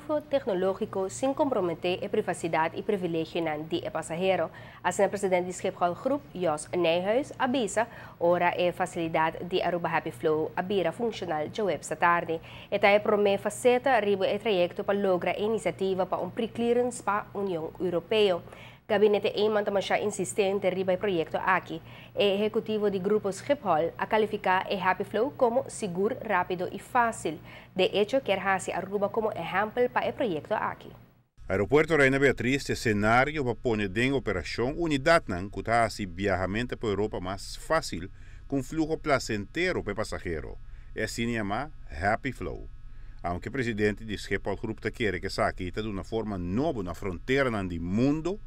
flujo tecnológico sin comprometer a privacidad y privilegio de pasajero. Así el presidente de Schiphol Group, Jos Nijhuis, avisa ahora a facilidad de Aruba Happy Flow abrirá funcional de web esta tarde. Esta promete faceta riba el trayecto para lograr iniciativa para un pre-clearance para la Unión Europea. Gabinete Eman também insistente riba o projeto aqui. O executivo de Grupo Schiphol a calificar o Happy Flow como seguro, rápido e fácil. De hecho, quer hacer Aruba como exemplo para o projeto aqui. Aeropuerto Reina Beatriz é cenário para pôr em operação unidade que faz viajamento para a Europa mais fácil com fluxo placentero para passageiro. É assim chamado Happy Flow. Aunque o presidente de Schiphol Group quer que essa aqui de uma forma nova na fronteira do mundo,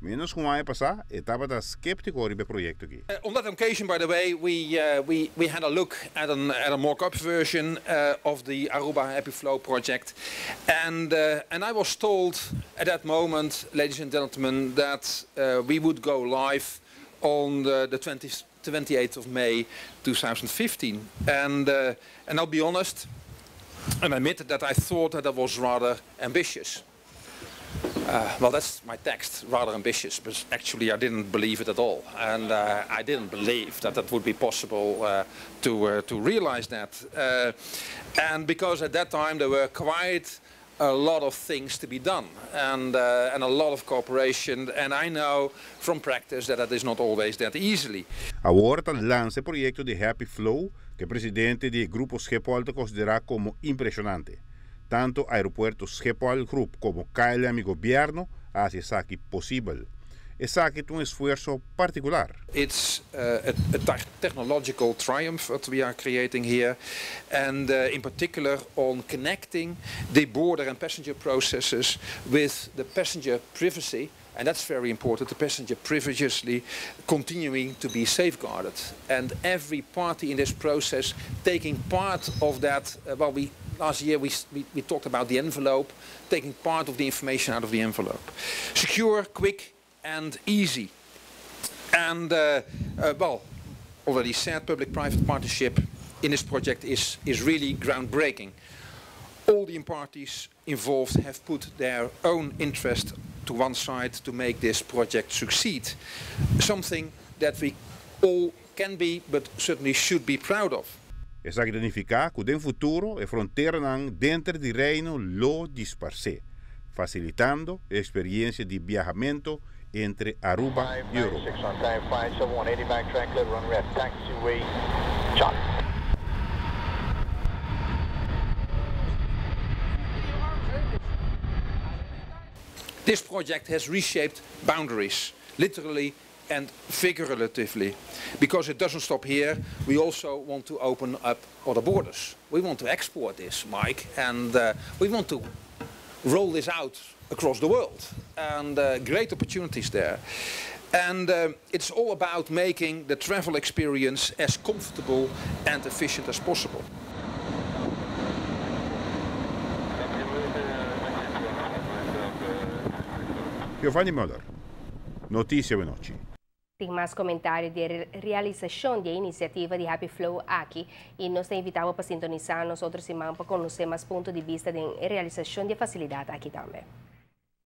menos com a passar, estava skeptico sobre o projeto aqui. On that occasion, by the way, we had a look at a mock-up version of the Aruba Happy Flow project, and I was told at that moment, ladies and gentlemen, that we would go live on the 28th of May 2015, and I'll be honest and admit that I thought that was rather ambitious. Well, that's my text, rather ambitious, but actually I didn't believe it at all. And I didn't believe that that would be possible to realize that. And because at that time there were quite a lot of things to be done and a lot of cooperation. And I know from practice that that is not always that easily. Agora lança o projeto de Happy Flow, que o presidente do Grupo Schiphol considera como impressionante. Tanto Aeropuerto Schiphol Group como KLM y gobierno hacen eso posible. Es un esfuerzo particular. It's a technological triumph that we are creating here, and in particular on connecting the border and passenger processes with the passenger privacy. And that's very important, the passenger privacy continuing to be safeguarded. And every party in this process taking part of that, last year we talked about the envelope, taking part of the information out of the envelope. Secure, quick and easy. And already said, public-private partnership in this project is really groundbreaking. All the parties involved have put their own interest to one side to make this project succeed. Something that we all can be, but certainly should be proud of. Essa significa que no futuro a fronteira dentro do reino lo disperse, facilitando a experiência de viajamento entre Aruba e Europa. This project has reshaped boundaries, literally and figuratively. Because it doesn't stop here, we also want to open up other borders. We want to export this, Mike, and we want to roll this out across the world. And great opportunities there. And it's all about making the travel experience as comfortable and efficient as possible. Giovanni Müller, Notícia Veloci. Tem mais comentários de realização da iniciativa de Happy Flow aqui e nós te invitamos para sintonizar nós outros semana para conhecer mais pontos de vista da realização de facilidade aqui também.